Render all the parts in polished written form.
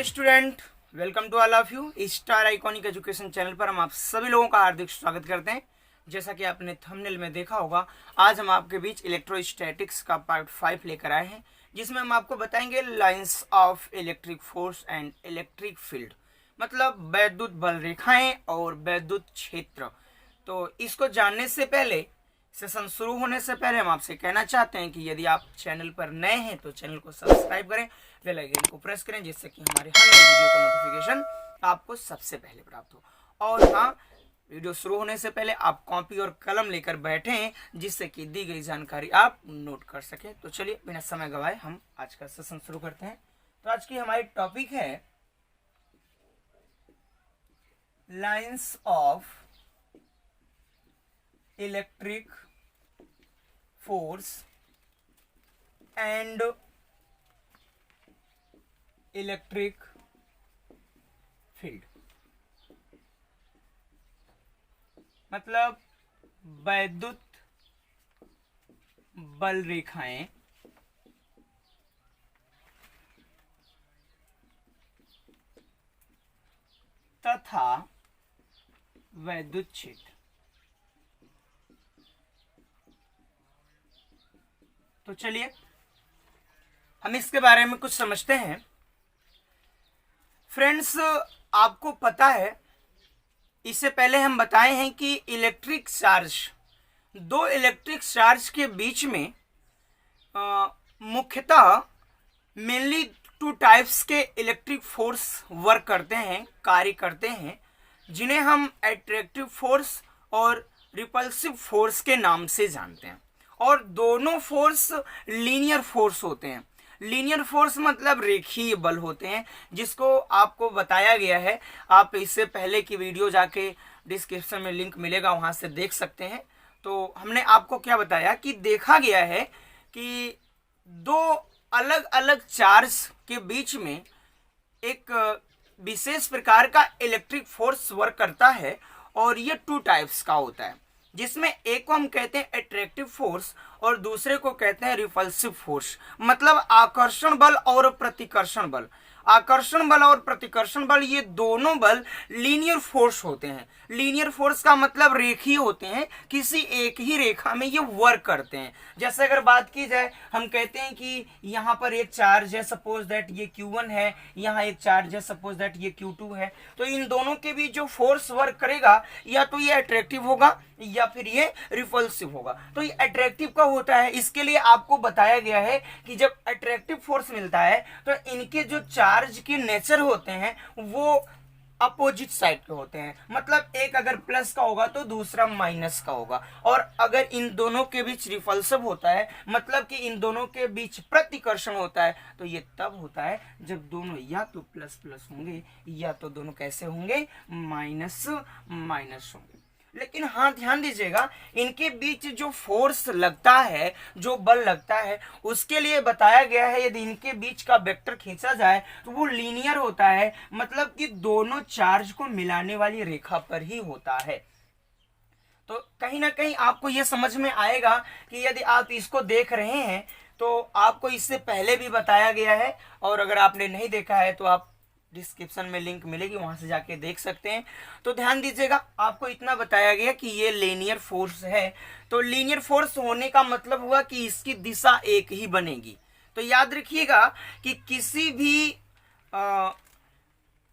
Student, welcome to all of you. Star Iconic education channel पर हम आप सभी लोगों का हार्दिक स्वागत करते हैं। जैसा कि आपने थंबनेल में देखा होगा, आज हम आपके बीच इलेक्ट्रोस्टैटिक्स का पार्ट 5 लेकर आए हैं, जिसमें हम आपको बताएंगे lines of electric force and electric field, मतलब वैद्युत बल रेखाएं और वैद्युत क्षेत्र। तो इसको जानने से पहले, सेशन शुरू होने से पहले हम आपसे कहना चाहते हैं कि यदि आप चैनल पर नए हैं तो चैनल को सब्सक्राइब करें, बेल आइकन को प्रेस करें, जिससे कि हमारे हर नई वीडियो का नोटिफिकेशन आपको सबसे पहले प्राप्त हो। और हाँ, वीडियो शुरू होने से पहले आप कॉपी और कलम लेकर बैठें, जिससे कि दी गई जानकारी आप नोट कर सकें। तो चलिए बिना समय गवाए हम आज का सेशन शुरू करते हैं। तो आज की हमारी टॉपिक है lines of electric force and electric field, मतलब वैद्युत बल रेखाएं तथा वैद्युत क्षेत्र। तो चलिए हम इसके बारे में कुछ समझते हैं। फ्रेंड्स, आपको पता है, इससे पहले हम बताए हैं कि इलेक्ट्रिक चार्ज, दो इलेक्ट्रिक चार्ज के बीच में मुख्यतः मेनली टू टाइप्स के इलेक्ट्रिक फोर्स वर्क करते हैं, कार्य करते हैं, जिन्हें हम अट्रैक्टिव फोर्स और रिपल्सिव फोर्स के नाम से जानते हैं। और दोनों फोर्स लीनियर फोर्स होते हैं। लीनियर फोर्स मतलब रेखीय बल होते हैं, जिसको आपको बताया गया है। आप इससे पहले की वीडियो जाके डिस्क्रिप्शन में लिंक मिलेगा, वहां से देख सकते हैं। तो हमने आपको क्या बताया कि देखा गया है कि दो अलग अलग चार्ज के बीच में एक विशेष प्रकार का इलेक्ट्रिक फोर्स वर्क करता है, और ये टू टाइप्स का होता है, जिसमें एक को हम कहते हैं अट्रैक्टिव फोर्स और दूसरे को कहते हैं रिपल्सिव फोर्स, मतलब आकर्षण बल और प्रतिकर्षण बल। आकर्षण बल और प्रतिकर्षण बल, ये दोनों बल लीनियर फोर्स होते हैं। लीनियर फोर्स का मतलब रेखीय होते हैं, किसी एक ही रेखा में ये वर्क करते हैं। जैसे अगर बात की जाए, हम कहते हैं कि यहाँ पर एक चार्ज है, सपोज दैट ये Q1 है, यहाँ एक चार्ज है, सपोज दैट ये Q2 है। तो इन दोनों के बीच जो फोर्स वर्क करेगा, या तो ये अट्रैक्टिव होगा या फिर ये रिपल्सिव होगा। तो ये अट्रैक्टिव का होता है। इसके लिए आपको बताया गया है कि जब अट्रैक्टिव फोर्स मिलता है तो इनके जो चार्ज के नेचर होते हैं वो अपोजिट साइड के होते हैं, मतलब एक अगर प्लस का होगा तो दूसरा माइनस का होगा। और अगर इन दोनों के बीच रिपल्सिव होता है, मतलब कि इन दोनों के बीच प्रतिकर्षण होता है, तो ये तब होता है जब दोनों या तो प्लस प्लस होंगे या तो दोनों कैसे होंगे, माइनस माइनस होंगे। लेकिन हाँ, ध्यान दीजिएगा, इनके बीच जो फोर्स लगता है, जो बल लगता है, उसके लिए बताया गया है यदि इनके बीच का वेक्टर खींचा जाए तो वो लीनियर होता है, मतलब कि दोनों चार्ज को मिलाने वाली रेखा पर ही होता है। तो कहीं ना कहीं आपको ये समझ में आएगा कि यदि आप इसको देख रहे हैं तो आपको इससे पहले भी बताया गया है, और अगर आपने नहीं देखा है तो आप डिस्क्रिप्शन में लिंक मिलेगी, वहां से जाके देख सकते हैं। तो ध्यान दीजिएगा, आपको इतना बताया गया कि ये लीनियर फोर्स है। तो लीनियर फोर्स होने का मतलब हुआ कि इसकी दिशा एक ही बनेगी। तो याद रखिएगा कि किसी भी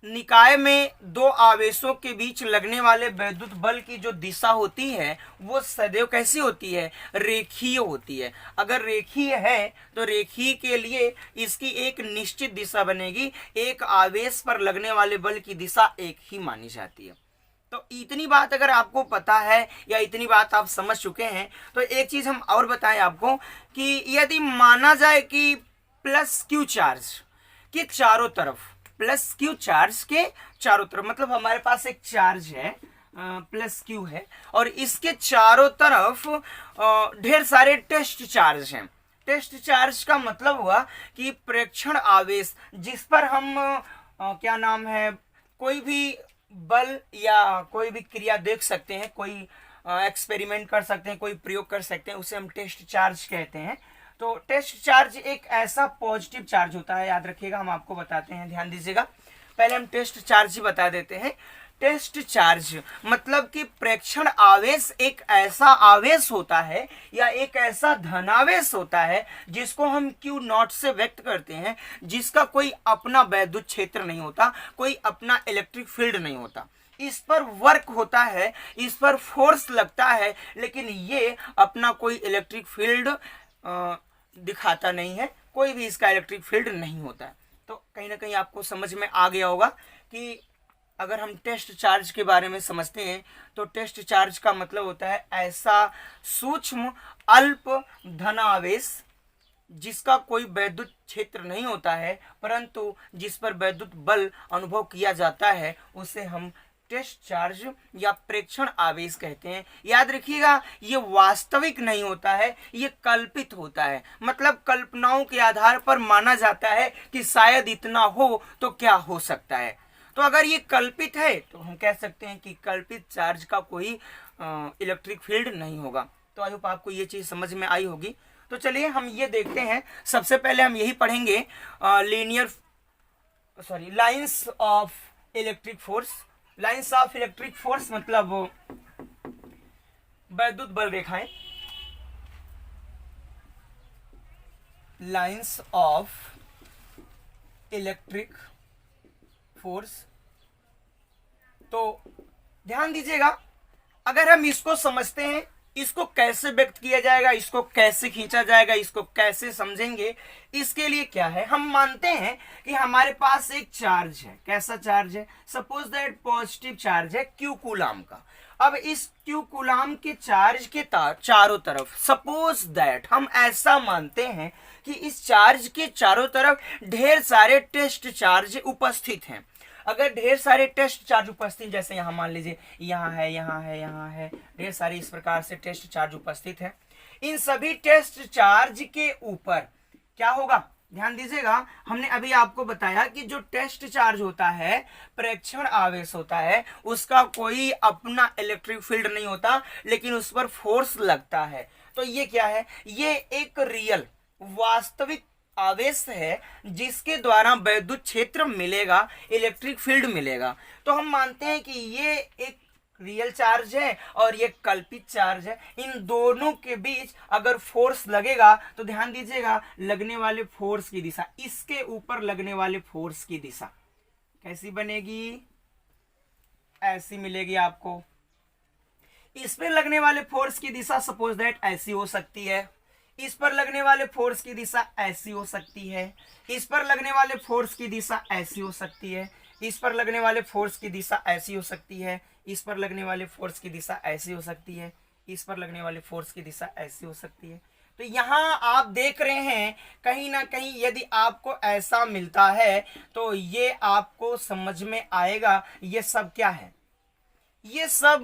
निकाय में दो आवेशों के बीच लगने वाले वैद्युत बल की जो दिशा होती है वो सदैव कैसी होती है, रेखीय होती है। अगर रेखीय है तो रेखीय के लिए इसकी एक निश्चित दिशा बनेगी, एक आवेश पर लगने वाले बल की दिशा एक ही मानी जाती है। तो इतनी बात अगर आपको पता है या इतनी बात आप समझ चुके हैं, तो एक चीज हम और बताएं आपको कि यदि माना जाए कि प्लस क्यू चार्ज के चारों तरफ, प्लस क्यू चार्ज के चारों तरफ, मतलब हमारे पास एक चार्ज है प्लस क्यू है, और इसके चारों तरफ ढेर सारे टेस्ट चार्ज हैं। टेस्ट चार्ज का मतलब हुआ कि प्रेक्षण आवेश, जिस पर हम क्या नाम है, कोई भी बल या कोई भी क्रिया देख सकते हैं, कोई एक्सपेरिमेंट कर सकते हैं, कोई प्रयोग कर सकते हैं, उसे हम टेस्ट चार्ज कहते हैं। तो टेस्ट चार्ज एक ऐसा पॉजिटिव चार्ज होता है, याद रखिएगा, हम आपको बताते हैं, ध्यान दीजिएगा। पहले हम टेस्ट चार्ज ही बता देते हैं। टेस्ट चार्ज मतलब कि प्रेक्षण आवेश एक ऐसा आवेश होता है या एक ऐसा धनावेश होता है जिसको हम Q नॉट से व्यक्त करते हैं, जिसका कोई अपना वैद्युत क्षेत्र नहीं होता, कोई अपना इलेक्ट्रिक फील्ड नहीं होता। इस पर वर्क होता है, इस पर फोर्स लगता है, लेकिन ये अपना कोई इलेक्ट्रिक फील्ड दिखाता नहीं है, कोई भी इसका इलेक्ट्रिक फील्ड नहीं होता है। तो कहीं ना कहीं आपको समझ में आ गया होगा कि अगर हम टेस्ट चार्ज के बारे में समझते हैं तो टेस्ट चार्ज का मतलब होता है ऐसा सूक्ष्म अल्प धनावेश जिसका कोई वैद्युत क्षेत्र नहीं होता है, परंतु जिस पर वैद्युत बल अनुभव किया जाता है, उसे हम टेस्ट चार्ज या प्रेक्षण आवेश कहते हैं। याद रखिएगा, ये वास्तविक नहीं होता है, ये कल्पित होता है। मतलब कल्पनाओं के आधार पर माना जाता है कि शायद इतना हो तो क्या हो सकता है। तो अगर ये कल्पित है तो हम कह सकते हैं कि कल्पित चार्ज का कोई इलेक्ट्रिक फील्ड नहीं होगा। तो आई होप आपको ये चीज समझ में आई होगी। तो चलिए हम ये देखते हैं। सबसे पहले हम यही पढ़ेंगे lines of electric force. Lines of electric force मतलब वैद्युत बल रेखाएं। Lines of electric force. तो ध्यान दीजिएगा, अगर हम इसको समझते हैं, इसको कैसे व्यक्त किया जाएगा, इसको कैसे खींचा जाएगा, इसको कैसे समझेंगे, इसके लिए क्या है, हम मानते हैं कि हमारे पास एक चार्ज है। कैसा चार्ज है? सपोज दैट पॉजिटिव चार्ज है Q कूलाम का। अब इस Q कूलाम के चार्ज के चारों तरफ, सपोज दैट हम ऐसा मानते हैं कि इस चार्ज के चारों तरफ ढेर सारे टेस्ट चार्ज उपस्थित हैं। अगर ढेर सारे टेस्ट चार्ज उपस्थित, जैसे यहाँ मान लीजिए यहाँ है, यहाँ है, यहाँ है, ढेर सारे इस प्रकार से टेस्ट चार्ज उपस्थित है, इन सभी टेस्ट चार्ज के ऊपर क्या होगा? ध्यान दीजिएगा, हमने अभी आपको बताया कि जो टेस्ट चार्ज होता है, प्रेक्षण आवेश होता है, उसका कोई अपना इलेक्ट्रिक फील्ड नहीं होता, लेकिन उस पर फोर्स लगता है। तो ये क्या है? ये एक रियल वास्तविक आवेश है जिसके द्वारा वैद्युत क्षेत्र मिलेगा, इलेक्ट्रिक फील्ड मिलेगा। तो हम मानते हैं कि ये एक रियल चार्ज है और ये कल्पित चार्ज है। इन दोनों के बीच अगर फोर्स लगेगा तो ध्यान दीजिएगा, लगने वाले फोर्स की दिशा, इसके ऊपर लगने वाले फोर्स की दिशा कैसी बनेगी? ऐसी मिलेगी आपको। इस पर लगने वाले फोर्स की दिशा सपोज दैट ऐसी हो सकती है, इस पर लगने वाले फोर्स की दिशा ऐसी हो सकती है, इस पर लगने वाले फोर्स की दिशा ऐसी हो सकती है, इस पर लगने वाले फोर्स की दिशा ऐसी हो सकती है, इस पर लगने वाले फोर्स की दिशा ऐसी हो सकती है, इस पर लगने वाले फोर्स की दिशा ऐसी हो सकती है। तो यहाँ आप देख रहे हैं कहीं ना कहीं यदि आपको ऐसा मिलता है तो ये आपको समझ में आएगा ये सब क्या है? ये सब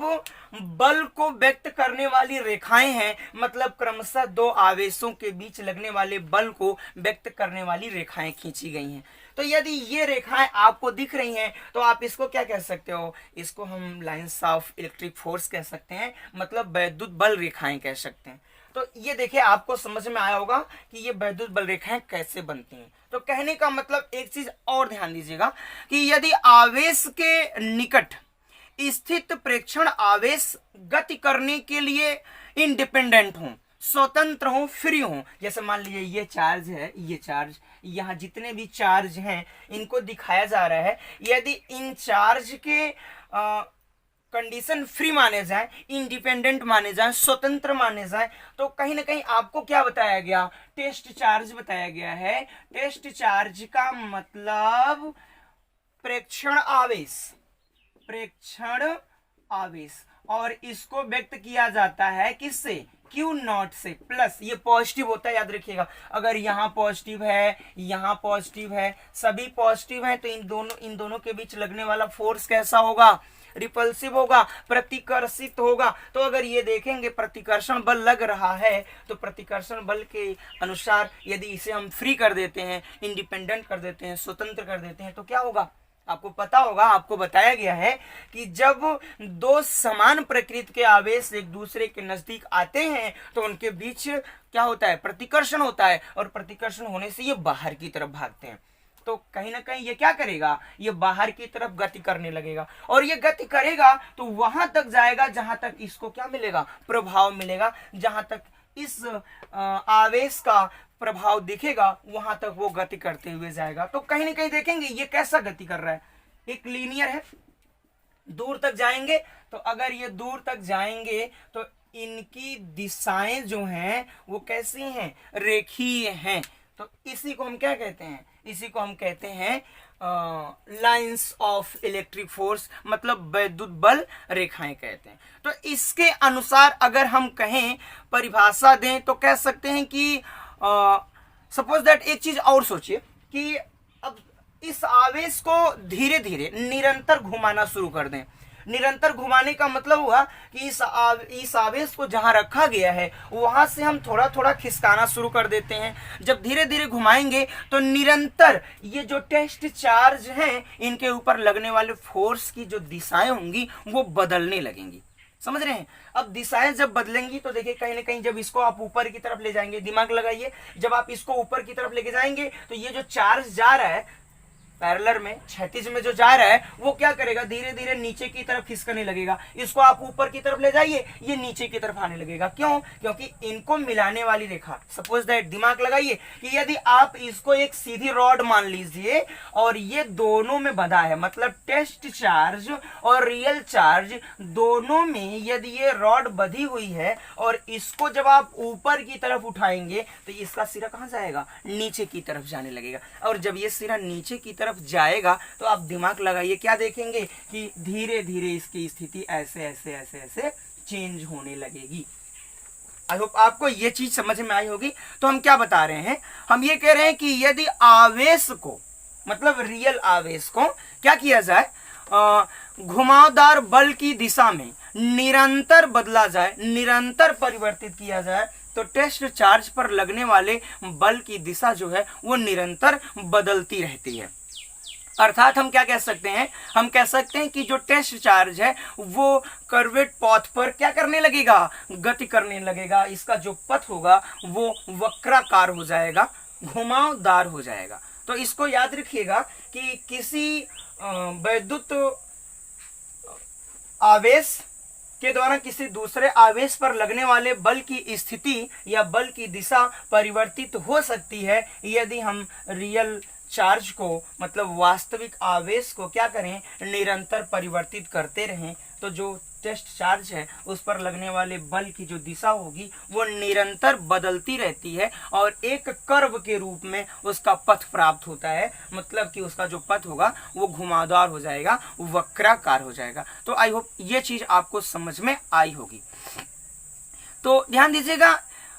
बल को व्यक्त करने वाली रेखाएं हैं। मतलब क्रमशः दो आवेशों के बीच लगने वाले बल को व्यक्त करने वाली रेखाएं खींची गई हैं। तो यदि ये रेखाएं आपको दिख रही हैं तो आप इसको क्या कह सकते हो? इसको हम लाइंस ऑफ इलेक्ट्रिक फोर्स कह सकते हैं, मतलब वैद्युत बल रेखाएं कह सकते हैं। तो ये देखिए, आपको समझ में आया होगा कि ये वैद्युत बल रेखाएं कैसे बनती हैं। तो कहने का मतलब एक चीज और ध्यान दीजिएगा कि यदि आवेश के निकट स्थित प्रेक्षण आवेश गति करने के लिए इंडिपेंडेंट हो, स्वतंत्र हो, फ्री हो, जैसे मान लीजिए ये चार्ज है, ये चार्ज, यहाँ जितने भी चार्ज हैं इनको दिखाया जा रहा है, यदि इन चार्ज के कंडीशन फ्री माने जाए, इंडिपेंडेंट माने जाए, स्वतंत्र माने जाए, तो कहीं ना कहीं आपको क्या बताया गया? टेस्ट चार्ज बताया गया है। टेस्ट चार्ज का मतलब प्रेक्षण आवेश, प्रेक्षण आवेश, और इसको व्यक्त किया जाता है किससे? Q नॉट से। प्लस ये पॉजिटिव होता है, याद रखिएगा। अगर यहाँ पॉजिटिव है, यहाँ पॉजिटिव है, सभी पॉजिटिव है, तो इन दोनों के बीच लगने वाला फोर्स कैसा होगा? रिपल्सिव होगा, प्रतिकर्षित होगा। तो अगर ये देखेंगे प्रतिकर्षण बल लग रहा है, तो प्रतिकर्षण बल के अनुसार यदि इसे हम फ्री कर देते हैं, इंडिपेंडेंट कर देते हैं, स्वतंत्र कर देते हैं, तो क्या होगा? आपको पता होगा, आपको बताया गया है कि जब दो समान प्रकृति के आवेश एक दूसरे के नजदीक आते हैं तो उनके बीच क्या होता है, प्रतिकर्षण होता है, और प्रतिकर्षण होने से ये बाहर की तरफ भागते हैं। तो कहीं ना कहीं ये क्या करेगा, ये बाहर की तरफ गति करने लगेगा, और ये गति करेगा तो वहां तक जाएगा जहां तक इसको क्या मिलेगा, प्रभाव मिलेगा। जहां तक इस आवेश का प्रभाव दिखेगा वहां तक वो गति करते हुए जाएगा। तो कहीं ना कहीं देखेंगे ये कैसा गति कर रहा है, एक लीनियर है, दूर तक जाएंगे तो अगर ये दूर तक जाएंगे तो इनकी दिशाएं जो हैं वो कैसी हैं, रेखीय हैं। तो इसी को हम क्या कहते हैं, इसी को हम कहते हैं लाइंस ऑफ इलेक्ट्रिक फोर्स, मतलब वैद्युत बल रेखाएं कहते हैं। तो इसके अनुसार अगर हम कहें, परिभाषा दें तो कह सकते हैं कि सपोज दैट, एक चीज और सोचिए कि अब इस आवेश को धीरे धीरे निरंतर घुमाना शुरू कर दें। निरंतर घुमाने का मतलब हुआ कि इस आवेश को जहां रखा गया है वहां से हम थोड़ा थोड़ा खिसकाना शुरू कर देते हैं। जब धीरे धीरे घुमाएंगे तो निरंतर ये जो टेस्ट चार्ज हैं इनके ऊपर लगने वाले फोर्स की जो दिशाएं होंगी वो बदलने लगेंगी। समझ रहे हैं? अब दिशाएं जब बदलेंगी तो देखिए कहीं ना कहीं जब इसको आप ऊपर की तरफ ले जाएंगे, दिमाग लगाइए, जब आप इसको ऊपर की तरफ लेके जाएंगे तो ये जो चार्ज जा रहा है पैरेलल में, क्षैतिज में जो जा रहा है वो क्या करेगा, धीरे धीरे नीचे की तरफ खिसकने लगेगा। इसको आप ऊपर की तरफ ले जाइए, ये नीचे की तरफ आने लगेगा। क्यों? क्योंकि इनको मिलाने वाली रेखा, सपोज दैट, दिमाग लगाइए कि यदि आप इसको एक सीधी रॉड मान लीजिए और ये दोनों में बंधा है, मतलब टेस्ट चार्ज और रियल चार्ज दोनों में यदि ये रॉड बंधी हुई है और इसको जब आप ऊपर की तरफ उठाएंगे तो इसका सिरा कहां जाएगा, नीचे की तरफ जाने लगेगा। और जब ये सिरा नीचे की तरफ जाएगा तो आप दिमाग लगाइए, क्या देखेंगे कि धीरे धीरे इसकी स्थिति ऐसे ऐसे ऐसे ऐसे चेंज होने लगेगी। आई होप आपको ये चीज समझ में आई होगी। तो हम क्या बता रहे हैं, हम ये कह रहे हैं कि यदि आवेश को, मतलब रियल आवेश को क्या किया जाए, घुमावदार बल की दिशा में निरंतर बदला जाए, निरंतर परिवर्तित किया जाए, तो टेस्ट चार्ज पर लगने वाले बल की दिशा जो है वो निरंतर बदलती रहती है। अर्थात हम क्या कह सकते हैं, हम कह सकते हैं कि जो टेस्ट चार्ज है वो कर्वेट पथ पर क्या करने लगेगा, गति करने लगेगा। इसका जो पथ होगा वो वक्राकार हो जाएगा, घुमावदार हो जाएगा। तो इसको याद रखिएगा कि किसी वैद्युत आवेश के द्वारा किसी दूसरे आवेश पर लगने वाले बल की स्थिति या बल की दिशा परिवर्तित हो सकती है यदि हम रियल चार्ज को, मतलब वास्तविक आवेश को क्या करें, निरंतर परिवर्तित करते रहें। तो जो टेस्ट चार्ज है उस पर लगने वाले बल की जो दिशा होगी वो निरंतर बदलती रहती है और एक कर्व के रूप में उसका पथ प्राप्त होता है, मतलब कि उसका जो पथ होगा वो घुमावदार हो जाएगा, वक्राकार हो जाएगा। तो आई होप ये चीज आपको समझ में आई होगी। तो ध्यान दीजिएगा,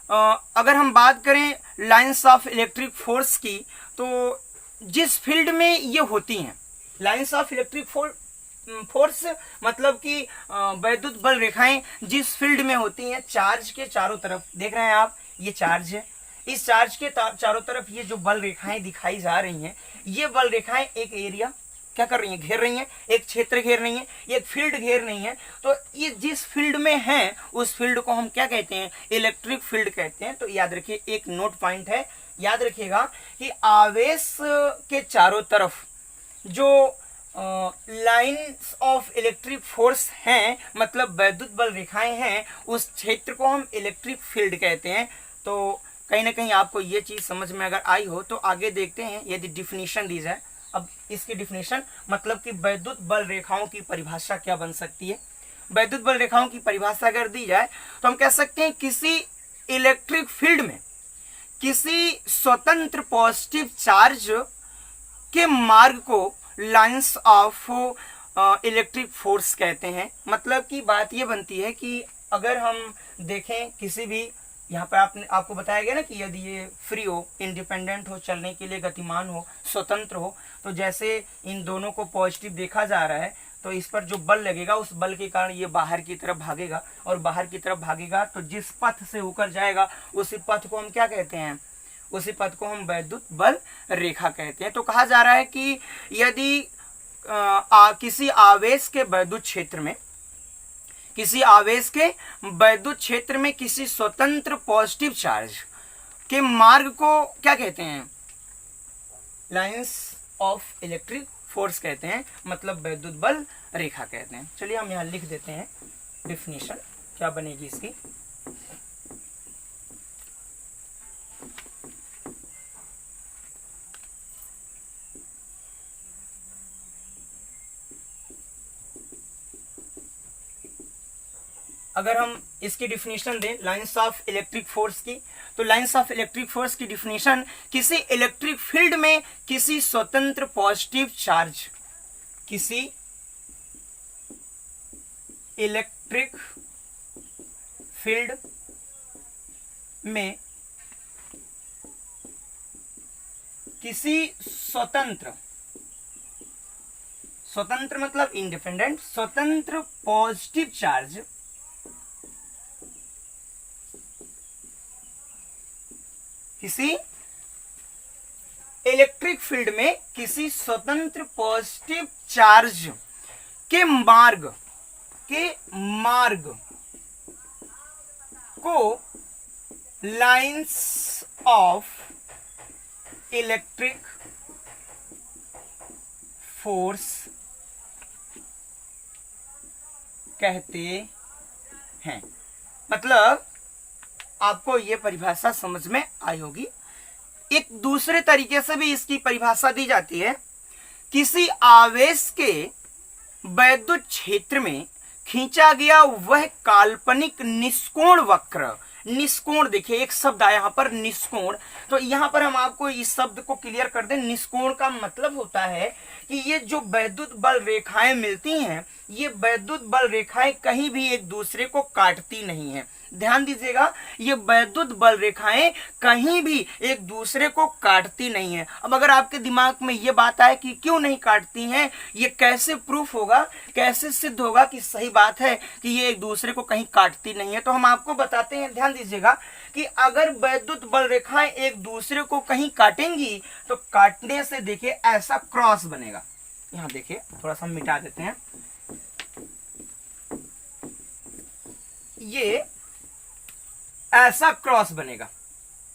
अगर हम बात करें लाइंस ऑफ इलेक्ट्रिक फोर्स की, तो जिस फील्ड में ये होती हैं लाइंस ऑफ इलेक्ट्रिक फोर्स, मतलब कि वैद्युत बल रेखाएं जिस फील्ड में होती हैं, चार्ज के चारों तरफ देख रहे हैं आप, ये चार्ज है, इस चार्ज के चारों तरफ ये जो बल रेखाएं दिखाई जा रही हैं, ये बल रेखाएं एक एरिया क्या कर रही हैं, घेर रही हैं, एक क्षेत्र घेर रही हैं, एक फील्ड घेर रही हैं। तो ये जिस फील्ड में है उस फील्ड को हम क्या कहते हैं, इलेक्ट्रिक फील्ड कहते हैं। तो याद रखिए, एक नोट पॉइंट है, याद रखिएगा कि आवेश के चारों तरफ जो लाइंस ऑफ इलेक्ट्रिक फोर्स हैं, मतलब वैद्युत बल रेखाएं हैं, उस क्षेत्र को हम इलेक्ट्रिक फील्ड कहते हैं। तो कहीं ना कहीं आपको ये चीज समझ में अगर आई हो तो आगे देखते हैं, यदि डिफिनीशन दी जाए। अब इसकी डिफिनेशन, मतलब कि वैद्युत बल रेखाओं की परिभाषा क्या बन सकती है। वैद्युत बल रेखाओं की परिभाषा अगर दी जाए तो हम कह सकते हैं किसी इलेक्ट्रिक फील्ड में किसी स्वतंत्र पॉजिटिव चार्ज के मार्ग को लाइंस ऑफ इलेक्ट्रिक फोर्स कहते हैं। मतलब की बात ये बनती है कि अगर हम देखें किसी भी, यहाँ पर आपको बताया गया ना कि यदि ये फ्री हो, इंडिपेंडेंट हो, चलने के लिए गतिमान हो, स्वतंत्र हो, तो जैसे इन दोनों को पॉजिटिव देखा जा रहा है तो इस पर जो बल लगेगा उस बल के कारण ये बाहर की तरफ भागेगा, और बाहर की तरफ भागेगा तो जिस पथ से होकर जाएगा उसी पथ को हम क्या कहते हैं, उसी पथ को हम वैद्युत बल रेखा कहते हैं। तो कहा जा रहा है कि यदि किसी आवेश के वैद्युत क्षेत्र में, किसी आवेश के वैद्युत क्षेत्र में किसी स्वतंत्र पॉजिटिव चार्ज के मार्ग को क्या कहते हैं? लाइंस ऑफ इलेक्ट्रिक फोर्स कहते हैं, मतलब वैद्युत बल रेखा कहते हैं। चलिए हम यहाँ लिख देते हैं डिफिनीशन, क्या बनेगी इसकी। अगर हम इसकी डिफिनीशन दें लाइंस ऑफ इलेक्ट्रिक फोर्स की, तो लाइंस ऑफ इलेक्ट्रिक फोर्स की डिफिनीशन किसी इलेक्ट्रिक फील्ड में किसी स्वतंत्र पॉजिटिव चार्ज, किसी इलेक्ट्रिक फील्ड में किसी स्वतंत्र, स्वतंत्र मतलब इंडिपेंडेंट, स्वतंत्र पॉजिटिव चार्ज किसी इलेक्ट्रिक फील्ड में किसी स्वतंत्र पॉजिटिव चार्ज के मार्ग को लाइंस ऑफ इलेक्ट्रिक फोर्स कहते हैं। मतलब आपको यह परिभाषा समझ में आई होगी। एक दूसरे तरीके से भी इसकी परिभाषा दी जाती है, किसी आवेश के वैद्युत क्षेत्र में खींचा गया वह काल्पनिक निष्कोण वक्र। निष्कोण, देखिए एक शब्द आया यहां पर निष्कोण, तो यहां पर हम आपको इस शब्द को क्लियर कर दें। निष्कोण का मतलब होता है कि ये जो वैद्युत बल रेखाएं मिलती हैं, ये वैद्युत बल रेखाएं कहीं भी एक दूसरे को काटती नहीं है। ध्यान दीजिएगा, ये वैद्युत बल रेखाएं कहीं भी एक दूसरे को काटती नहीं है। अब अगर आपके दिमाग में ये बात आए कि क्यों नहीं काटती हैं, ये कैसे प्रूफ होगा, कैसे सिद्ध होगा कि सही बात है कि ये एक दूसरे को कहीं काटती नहीं है, तो हम आपको बताते हैं। ध्यान दीजिएगा कि अगर वैद्युत बल रेखाएं एक दूसरे को कहीं काटेंगी तो काटने से देखिए ऐसा क्रॉस बनेगा। यहां देखिए थोड़ा सा मिटा देते हैं, ये ऐसा क्रॉस बनेगा।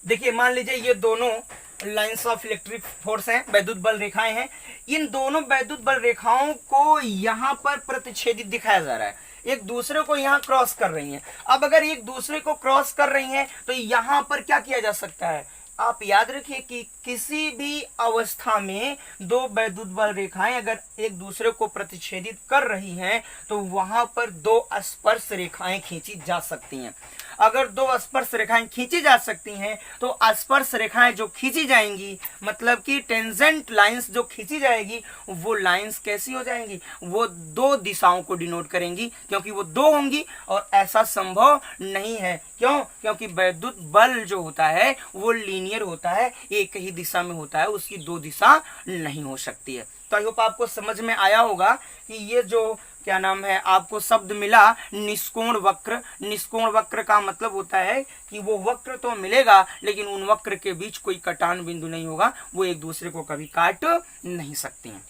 देखिए मान लीजिए ये दोनों लाइंस ऑफ इलेक्ट्रिक फोर्स हैं, वैद्युत बल रेखाएं हैं। इन दोनों वैद्युत बल रेखाओं को यहां पर प्रतिच्छेदित दिखाया जा रहा है, एक दूसरे को यहां क्रॉस कर रही हैं। अब अगर एक दूसरे को क्रॉस कर रही हैं तो यहां पर क्या किया जा सकता है? आप याद रखिए कि किसी भी अवस्था में दो वैद्युत बल रेखाएं अगर एक दूसरे को प्रतिच्छेदित कर रही हैं तो वहां पर दो स्पर्श रेखाएं खींची जा सकती हैं। अगर दो स्पर्श रेखाएं खींची जा सकती हैं तो स्पर्श रेखाएं जो खींची जाएंगी, मतलब कि टेंजेंट लाइंस जो खींची जाएगी, वो लाइंस कैसी हो जाएंगी? वो दो दिशाओं को डिनोट करेंगी, क्योंकि वो दो होंगी और ऐसा संभव नहीं है। क्यों? क्योंकि वैद्युत बल जो होता है वो लीनियर होता है, एक ही दिशा में होता है, उसकी दो दिशा नहीं हो सकती है। तो आई होप आपको समझ में आया होगा कि ये जो क्या नाम है आपको शब्द मिला निष्कोण वक्र। निष्कोण वक्र का मतलब होता है कि वो वक्र तो मिलेगा लेकिन उन वक्र के बीच कोई कटान बिंदु नहीं होगा, वो एक दूसरे को कभी काट नहीं सकती हैं।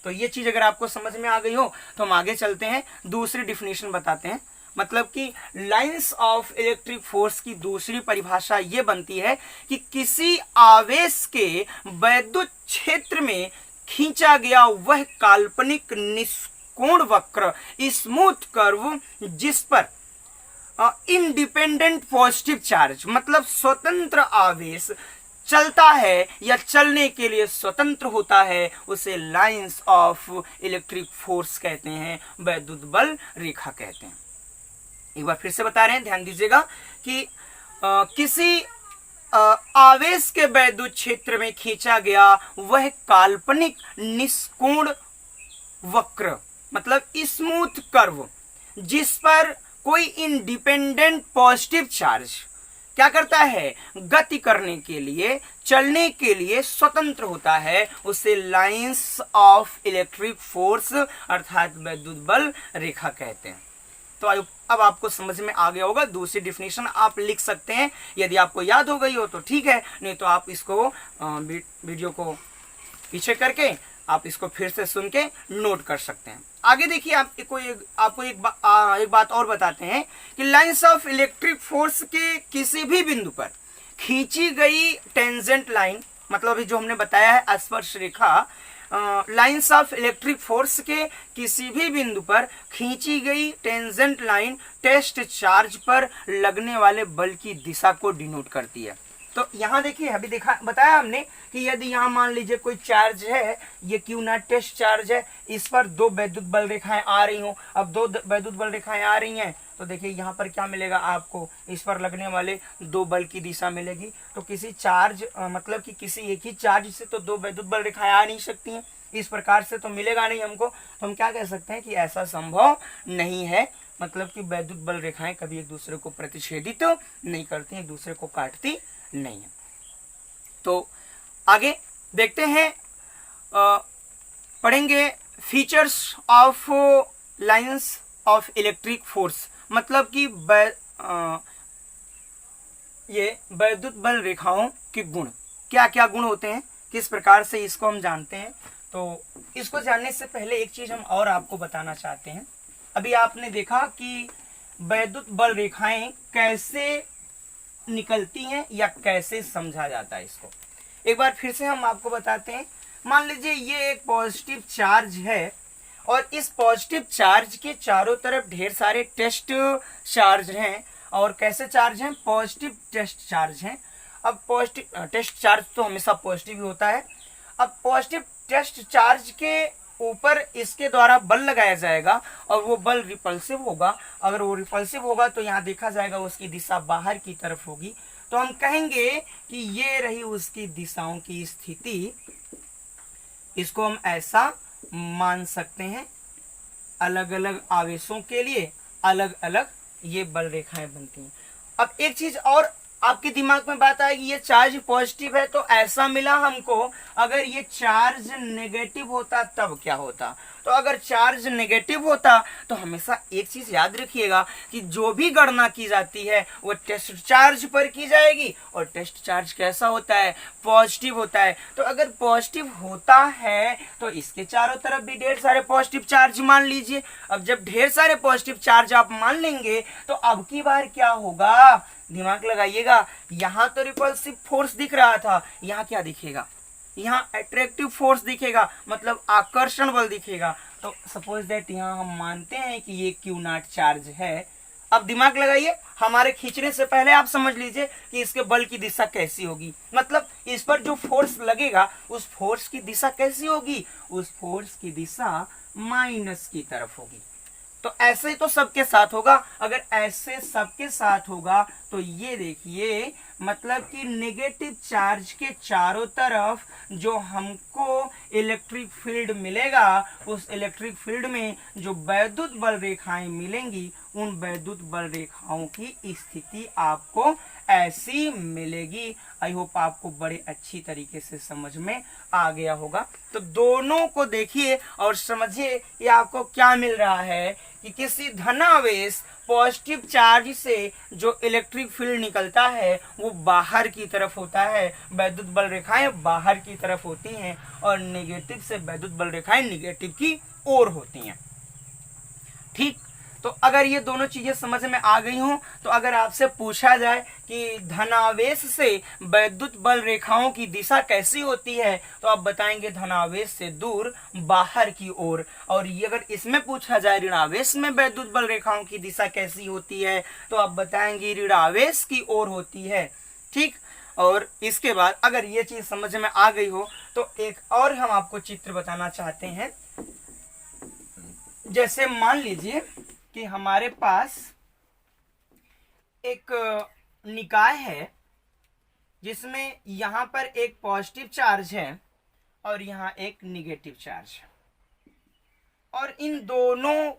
तो ये चीज अगर आपको समझ में आ गई हो तो हम आगे चलते हैं, दूसरी डिफिनेशन बताते हैं। मतलब कि लाइंस ऑफ इलेक्ट्रिक फोर्स की दूसरी परिभाषा ये बनती है कि किसी आवेश के वैद्युत क्षेत्र में खींचा गया वह काल्पनिक निष्कोण वक्र, स्मूथ कर्व, जिस पर इंडिपेंडेंट पॉजिटिव चार्ज, मतलब स्वतंत्र आवेश चलता है या चलने के लिए स्वतंत्र होता है, उसे लाइंस ऑफ इलेक्ट्रिक फोर्स कहते हैं, वैद्युत बल रेखा कहते हैं। एक बार फिर से बता रहे हैं, ध्यान दीजिएगा कि किसी आवेश के वैद्युत क्षेत्र में खींचा गया वह काल्पनिक निष्कोण वक्र, मतलब स्मूथ कर्व, जिस पर कोई इंडिपेंडेंट पॉजिटिव चार्ज क्या करता है? गति करने के लिए, चलने के लिए स्वतंत्र होता है, उसे लाइंस ऑफ इलेक्ट्रिक फोर्स अर्थात वैद्युत बल रेखा कहते हैं। तो अब आपको समझ में आ गया होगा। दूसरी डिफिनेशन आप लिख सकते हैं, यदि आपको याद हो गई हो तो ठीक है, नहीं तो आप इसको वीडियो को पीछे करके आप इसको फिर से सुन के नोट कर सकते हैं। आगे देखिए, आपको एक बात और बताते हैं कि लाइंस ऑफ इलेक्ट्रिक फोर्स के किसी भी बिंदु पर खींची गई टेंजेंट लाइन, मतलब अभी जो हमने बताया है स्पर्श रेखा, लाइंस ऑफ इलेक्ट्रिक फोर्स के किसी भी बिंदु पर खींची गई टेंजेंट लाइन टेस्ट चार्ज पर लगने वाले बल की दिशा को डिनोट करती है। तो यहाँ देखिए, अभी बताया हमने कि यदि यहाँ मान लीजिए कोई चार्ज है, ये क्यू नॉट टेस्ट चार्ज है, इस पर दो वैद्युत बल रेखाएं आ रही हो। अब दो वैद्युत बल रेखाएं आ रही हैं तो देखिए यहाँ पर क्या मिलेगा आपको, इस पर लगने वाले दो बल की दिशा मिलेगी। तो किसी चार्ज मतलब कि किसी एक ही चार्ज से तो दो वैद्युत बल रेखाएं आ नहीं सकती हैं, इस प्रकार से तो मिलेगा नहीं हमको। तो हम क्या कह सकते हैं कि ऐसा संभव नहीं है, मतलब कि वैद्युत बल रेखाएं कभी एक दूसरे को प्रतिच्छेदित नहीं करती, एक दूसरे को काटती नहीं है। तो आगे देखते हैं, पढ़ेंगे features of lines of electric force, मतलब कि ये वैद्युत बल रेखाओं के गुण, क्या क्या गुण होते हैं, किस प्रकार से इसको हम जानते हैं। तो इसको जानने से पहले एक चीज हम और आपको बताना चाहते हैं। अभी आपने देखा कि वैद्युत बल रेखाएं कैसे निकलती हैं या कैसे समझा जाता है इसको, एक बार फिर से हम आपको बताते हैं। मान लीजिए ये एक पॉजिटिव चार्ज है और इस पॉजिटिव चार्ज के चारों तरफ ढेर सारे टेस्ट चार्ज हैं। और कैसे चार्ज हैं? पॉजिटिव टेस्ट चार्ज हैं। अब पॉजिटिव टेस्ट चार्ज तो हमेशा पॉजिटिव ही होता है। अब पॉजिटिव टेस्ट चार्ज के ऊपर इसके द्वारा बल लगाया जाएगा और वो बल रिपल्सिव होगा। अगर वो रिपल्सिव होगा तो यहाँ देखा जाएगा उसकी दिशा बाहर की तरफ होगी। तो हम कहेंगे कि ये रही उसकी दिशाओं की स्थिति। इसको हम ऐसा मान सकते हैं, अलग अलग आवेशों के लिए अलग अलग ये बल रेखाएं बनती हैं। अब एक चीज और आपके दिमाग में बात आएगी, ये चार्ज पॉजिटिव है तो ऐसा मिला हमको, अगर ये चार्ज नेगेटिव होता तब क्या होता? तो अगर चार्ज नेगेटिव होता तो हमेशा एक चीज याद रखिएगा कि जो भी गणना की जाती है वो टेस्ट चार्ज पर की जाएगी। और टेस्ट चार्ज कैसा होता है? पॉजिटिव होता है। तो अगर पॉजिटिव होता है तो इसके चारों तरफ भी ढेर सारे पॉजिटिव चार्ज मान लीजिए। अब जब ढेर सारे पॉजिटिव चार्ज आप मान लेंगे तो अब की बार क्या होगा, दिमाग लगाइएगा। यहाँ तो रिपल्सिव फोर्स दिख रहा था, यहाँ क्या दिखेगा? यहाँ अट्रैक्टिव फोर्स दिखेगा, मतलब आकर्षण बल दिखेगा। तो सपोज दैट यहाँ हम मानते हैं कि ये क्यू नॉट चार्ज है। अब दिमाग लगाइए, हमारे खींचने से पहले आप समझ लीजिए कि इसके बल की दिशा कैसी होगी, मतलब इस पर जो फोर्स लगेगा उस फोर्स की दिशा कैसी होगी? उस फोर्स की दिशा माइनस की तरफ होगी। तो ऐसे ही तो सबके साथ होगा। अगर ऐसे सबके साथ होगा तो ये देखिए, मतलब कि नेगेटिव चार्ज के चारों तरफ जो हमको इलेक्ट्रिक फील्ड मिलेगा, उस इलेक्ट्रिक फील्ड में जो वैद्युत बल रेखाएं मिलेंगी, उन वैद्युत बल रेखाओं की स्थिति आपको ऐसी मिलेगी। आई होप आपको बड़े अच्छी तरीके से समझ में आ गया होगा। तो दोनों को देखिए और समझिए ये आपको क्या मिल रहा है कि किसी धनावेश पॉजिटिव चार्ज से जो इलेक्ट्रिक फील्ड निकलता है वो बाहर की तरफ होता है, वैद्युत बल रेखाएं बाहर की तरफ होती हैं, और नेगेटिव से वैद्युत बल रेखाएं नेगेटिव की ओर होती हैं। ठीक, तो अगर ये दोनों चीजें समझ में आ गई हों तो अगर आपसे पूछा जाए कि धनावेश से वैद्युत बल रेखाओं की दिशा कैसी होती है तो आप बताएंगे धनावेश से दूर बाहर की ओर। और ये अगर इसमें पूछा जाए ऋणावेश में वैद्युत बल रेखाओं की दिशा कैसी होती है तो आप बताएंगे ऋणावेश की ओर होती है। ठीक, और इसके बाद अगर ये चीज समझ में आ गई हो तो एक और हम आपको चित्र बताना चाहते हैं। जैसे मान लीजिए कि हमारे पास एक निकाय है जिसमें यहां पर एक पॉजिटिव चार्ज है और यहां एक निगेटिव चार्ज है, और इन दोनों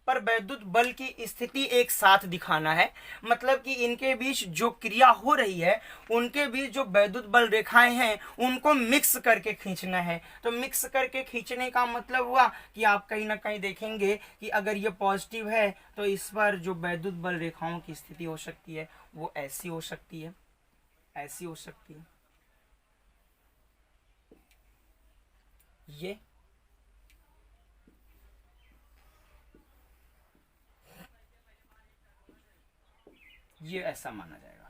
पर वैद्युत बल की स्थिति एक साथ दिखाना है। मतलब कि इनके बीच जो क्रिया हो रही है उनके बीच जो वैद्युत बल रेखाएं हैं उनको मिक्स करके खींचना है। तो मिक्स करके खींचने का मतलब हुआ कि आप कहीं ना कहीं देखेंगे कि अगर ये पॉजिटिव है तो इस पर जो वैद्युत बल रेखाओं की स्थिति हो सकती है वो ऐसी हो सकती है, ऐसी हो सकती है, ये ऐसा माना जाएगा।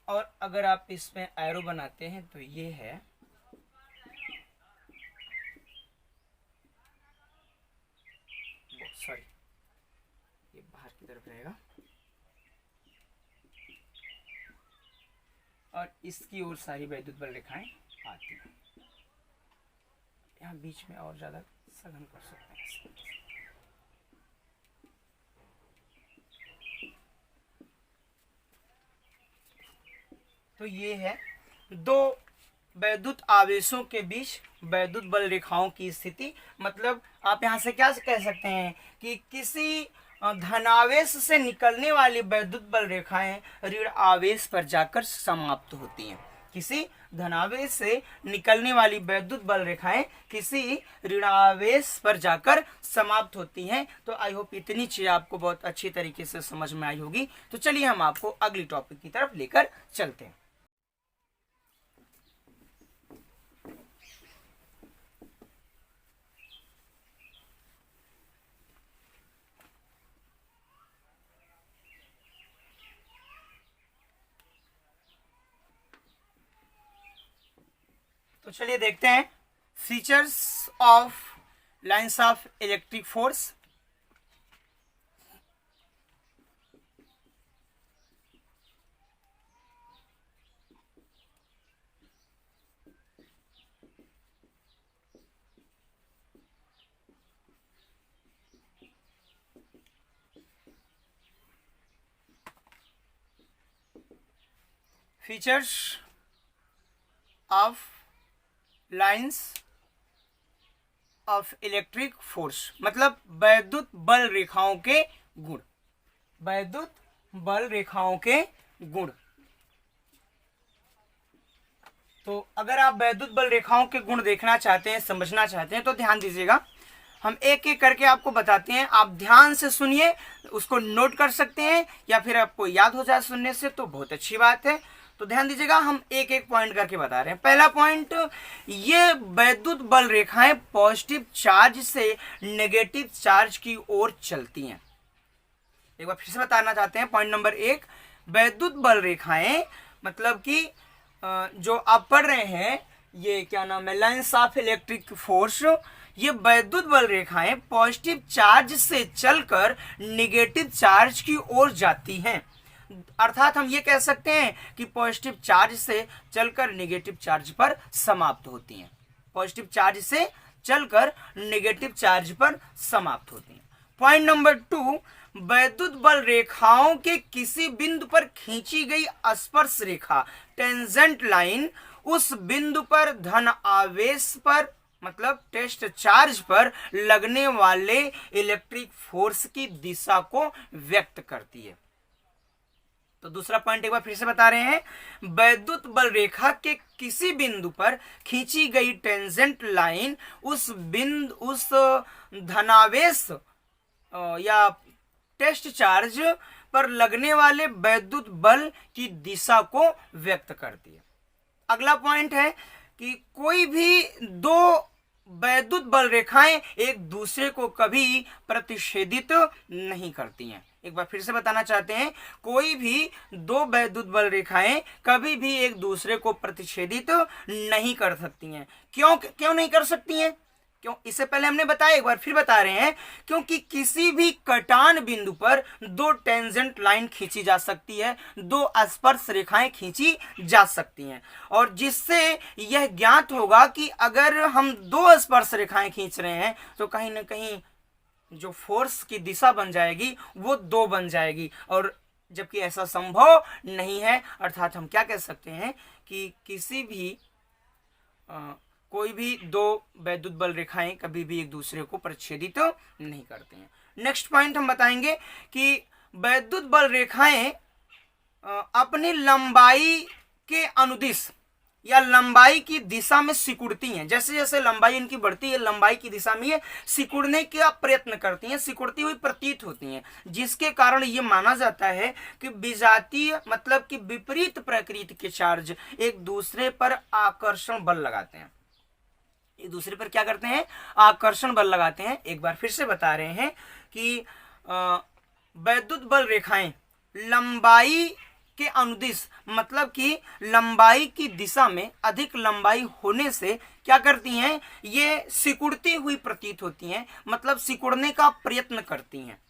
और अगर आप इसमें एरो बनाते हैं तो ये है, सॉरी ये बाहर की तरफ रहेगा, और इसकी ओर सारी वैद्युत बल रेखाएं आती हैं। यहाँ बीच में और ज्यादा सघन कर सकते हैं। तो ये है दो वैद्युत आवेशों के बीच वैद्युत बल रेखाओं की स्थिति। मतलब आप यहाँ से क्या कह सकते हैं कि किसी धनावेश से निकलने वाली वैद्युत बल रेखाएं ऋण आवेश पर जाकर समाप्त होती हैं। किसी धनावेश से निकलने वाली वैद्युत बल रेखाएं किसी ऋणावेश पर जाकर समाप्त होती हैं। तो आई होप इतनी चीज आपको बहुत अच्छी तरीके से समझ में आई होगी। तो चलिए हम आपको अगली टॉपिक की तरफ लेकर चलते हैं। तो चलिए देखते हैं features of lines of electric force. Features of lines of electric force मतलब वैद्युत बल रेखाओं के गुण। वैद्युत बल रेखाओं के गुण। तो अगर आप वैद्युत बल रेखाओं के गुण देखना चाहते हैं, समझना चाहते हैं, तो ध्यान दीजिएगा। हम एक एक करके आपको बताते हैं, आप ध्यान से सुनिए, उसको नोट कर सकते हैं या फिर आपको याद हो जाए सुनने से तो बहुत अच्छी बात है। तो ध्यान दीजिएगा, हम एक एक पॉइंट करके बता रहे हैं। पहला पॉइंट, ये वैद्युत बल रेखाएं पॉजिटिव चार्ज से नेगेटिव चार्ज की ओर चलती हैं। एक बार फिर से बताना चाहते हैं। पॉइंट नंबर 1, वैद्युत बल रेखाएं मतलब कि जो आप पढ़ रहे हैं, ये क्या नाम है, लाइंस ऑफ इलेक्ट्रिक फोर्स, ये वैद्युत बल रेखाएं पॉजिटिव चार्ज से चलकर नेगेटिव चार्ज की ओर जाती हैं। अर्थात हम ये कह सकते हैं कि पॉजिटिव चार्ज से चलकर नेगेटिव चार्ज पर समाप्त होती हैं। पॉजिटिव चार्ज से चलकर नेगेटिव चार्ज पर समाप्त होती हैं। पॉइंट नंबर 2, वैद्युत बल रेखाओं के किसी बिंदु पर खींची गई स्पर्श रेखा टेंजेंट लाइन उस बिंदु पर धन आवेश पर मतलब टेस्ट चार्ज पर लगने वाले इलेक्ट्रिक फोर्स की दिशा को व्यक्त करती है। तो दूसरा पॉइंट एक बार फिर से बता रहे हैं, वैद्युत बल रेखा के किसी बिंदु पर खींची गई टेंजेंट लाइन उस धनावेश या टेस्ट चार्ज पर लगने वाले वैद्युत बल की दिशा को व्यक्त करती है। अगला पॉइंट है कि कोई भी दो वैद्युत बल रेखाएं एक दूसरे को कभी प्रतिच्छेदित नहीं करती हैं। एक बार फिर से बताना चाहते हैं, कोई भी दो वैद्युत बल रेखाएं कभी भी एक दूसरे को प्रतिच्छेदित नहीं कर सकती हैं। क्यों नहीं कर सकती हैं? क्यों? इससे पहले हमने बताया, एक बार फिर बता रहे हैं, क्योंकि किसी भी कटान बिंदु पर दो टेंजेंट लाइन खींची जा सकती है, दो स्पर्श रेखाएं खींची जा सकती हैं, और जिससे यह ज्ञात होगा कि अगर हम दो स्पर्श रेखाएं खींच रहे हैं तो कहीं ना कहीं जो फोर्स की दिशा बन जाएगी वो दो बन जाएगी, और जबकि ऐसा संभव नहीं है। अर्थात हम क्या कह सकते हैं कि किसी भी कोई भी दो वैद्युत बल रेखाएं कभी भी एक दूसरे को प्रतिच्छेदित नहीं करते हैं। नेक्स्ट पॉइंट हम बताएंगे कि वैद्युत बल रेखाएं अपनी लंबाई के अनुदिश या लंबाई की दिशा में सिकुड़ती हैं। जैसे जैसे लंबाई इनकी बढ़ती है, लंबाई की दिशा में ये सिकुड़ने का प्रयत्न करती हैं, सिकुड़ती हुई प्रतीत होती हैं, जिसके कारण ये माना जाता है कि विजातीय मतलब कि विपरीत प्रकृति के चार्ज एक दूसरे पर आकर्षण बल लगाते हैं। एक दूसरे पर क्या करते हैं, आकर्षण बल लगाते हैं। एक बार फिर से बता रहे हैं कि वैद्युत बल रेखाएं लंबाई के अनुदिश, मतलब कि लंबाई की दिशा में अधिक लंबाई होने से क्या करती हैं, ये सिकुड़ती हुई प्रतीत होती हैं, मतलब सिकुड़ने का प्रयत्न करती हैं।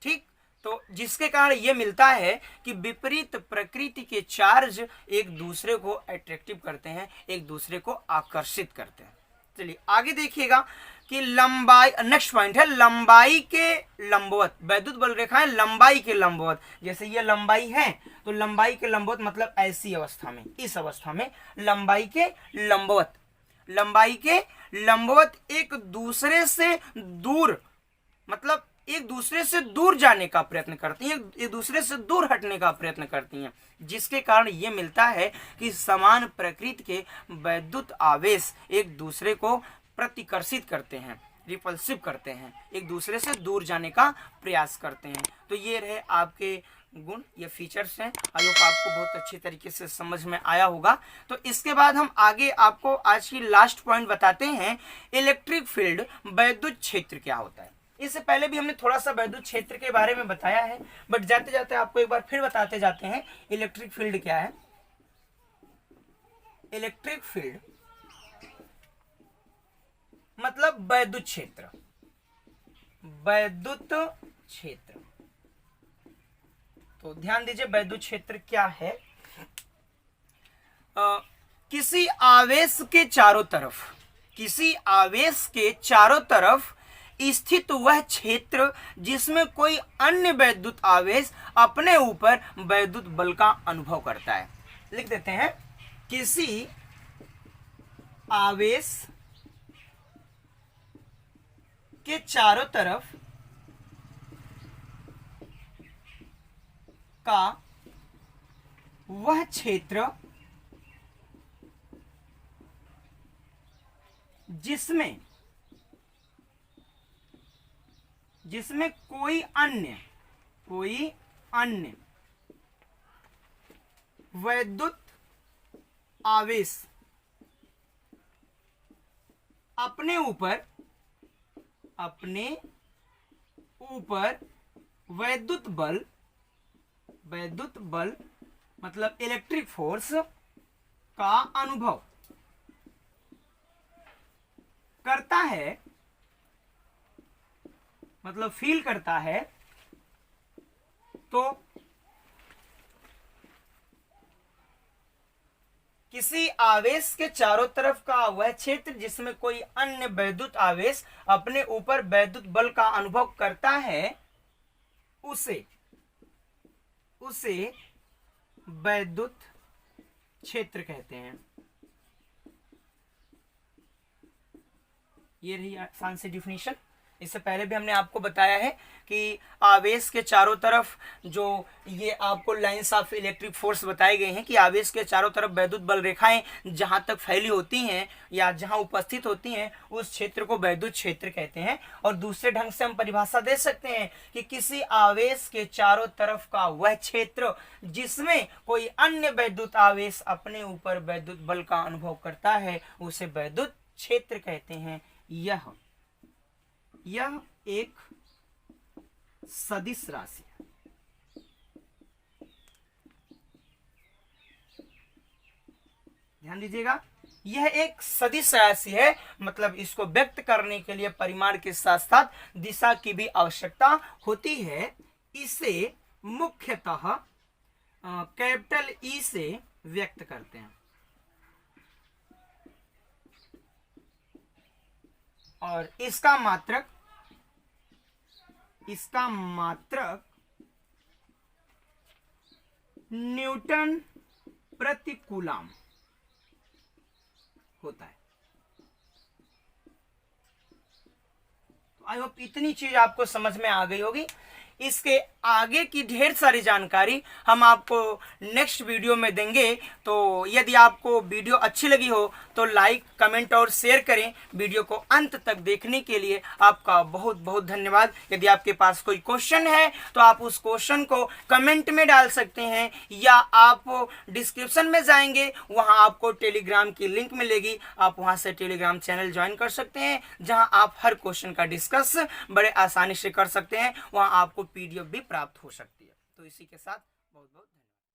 ठीक, तो जिसके कारण ये मिलता है कि विपरीत प्रकृति के चार्ज एक दूसरे को अट्रैक्टिव करते हैं, एक दूसरे को आकर्षित करते हैं। चलिए आगे देखिएगा कि लंबाई, नेक्स्ट पॉइंट है लंबाई के लंबवत। वैद्युत बल रेखाएं लंबाई के लंबवत, जैसे ये लंबाई है तो लंबाई के लंबवत मतलब ऐसी अवस्था में, इस अवस्था में लंबाई के लंबवत, लंबाई के लंबवत एक दूसरे से दूर, मतलब एक दूसरे से दूर जाने का प्रयत्न करती हैं, एक दूसरे से दूर हटने का प्रयत्न करती हैं, जिसके कारण ये मिलता है कि समान प्रकृति के वैद्युत आवेश एक दूसरे को प्रतिकर्षित करते हैं, रिपल्सिव करते हैं, एक दूसरे से दूर जाने का प्रयास करते हैं। तो ये रहे आपके गुण, ये फीचर्स हैं। आई होप आपको बहुत अच्छी तरीके से समझ में आया होगा। तो इसके बाद हम आगे आपको आज की लास्ट पॉइंट बताते हैं, इलेक्ट्रिक फील्ड, वैद्युत क्षेत्र क्या होता है। इससे पहले भी हमने थोड़ा सा वैद्युत क्षेत्र के बारे में बताया है, बट जाते जाते आपको एक बार फिर बताते जाते हैं इलेक्ट्रिक फील्ड क्या है। इलेक्ट्रिक फील्ड मतलब वैद्युत क्षेत्र, वैद्युत क्षेत्र। तो ध्यान दीजिए वैद्युत क्षेत्र क्या है। किसी आवेश के चारों तरफ, किसी आवेश के चारों तरफ स्थित वह क्षेत्र जिसमें कोई अन्य वैद्युत आवेश अपने ऊपर वैद्युत बल का अनुभव करता है। लिख देते हैं, किसी आवेश के चारों तरफ का वह क्षेत्र जिसमें कोई अन्य वैद्युत आवेश अपने ऊपर वैद्युत बल मतलब इलेक्ट्रिक फोर्स का अनुभव करता है, मतलब फील करता है, तो किसी आवेश के चारों तरफ का वह क्षेत्र जिसमें कोई अन्य वैद्युत आवेश अपने ऊपर वैद्युत बल का अनुभव करता है, उसे वैद्युत क्षेत्र कहते हैं। ये रही आसान सी डिफिनीशन। इससे पहले भी हमने आपको बताया है कि आवेश के चारों तरफ जो ये आपको लाइंस ऑफ इलेक्ट्रिक फोर्स बताए गए हैं कि आवेश के चारों तरफ वैद्युत बल रेखाएं जहां तक फैली होती हैं या जहां उपस्थित होती हैं उस क्षेत्र को वैद्युत क्षेत्र कहते हैं। और दूसरे ढंग से हम परिभाषा दे सकते हैं कि किसी आवेश के चारों तरफ का वह क्षेत्र जिसमें कोई अन्य वैद्युत आवेश अपने ऊपर वैद्युत बल का अनुभव करता है उसे वैद्युत क्षेत्र कहते हैं। यह एक सदिश राशि है। ध्यान दीजिएगा, यह एक सदिश राशि है, मतलब इसको व्यक्त करने के लिए परिमाण के साथ साथ दिशा की भी आवश्यकता होती है। इसे मुख्यतः कैपिटल ई से व्यक्त करते हैं और इसका मात्रक न्यूटन प्रति कूलम होता है। तो आई होप इतनी चीज आपको समझ में आ गई होगी। इसके आगे की ढेर सारी जानकारी हम आपको नेक्स्ट वीडियो में देंगे। तो यदि आपको वीडियो अच्छी लगी हो तो लाइक, कमेंट और शेयर करें। वीडियो को अंत तक देखने के लिए आपका बहुत बहुत धन्यवाद। यदि आपके पास कोई क्वेश्चन है तो आप उस क्वेश्चन को कमेंट में डाल सकते हैं, या आप डिस्क्रिप्शन में जाएंगे, वहां आपको टेलीग्राम की लिंक मिलेगी, आप वहां से टेलीग्राम चैनल ज्वाइन कर सकते हैं, जहां आप हर क्वेश्चन का डिस्कस बड़े आसानी से कर सकते हैं। वहां आपको पीडीएफ भी प्राप्त हो सकती है। तो इसी के साथ बहुत बहुत धन्यवाद।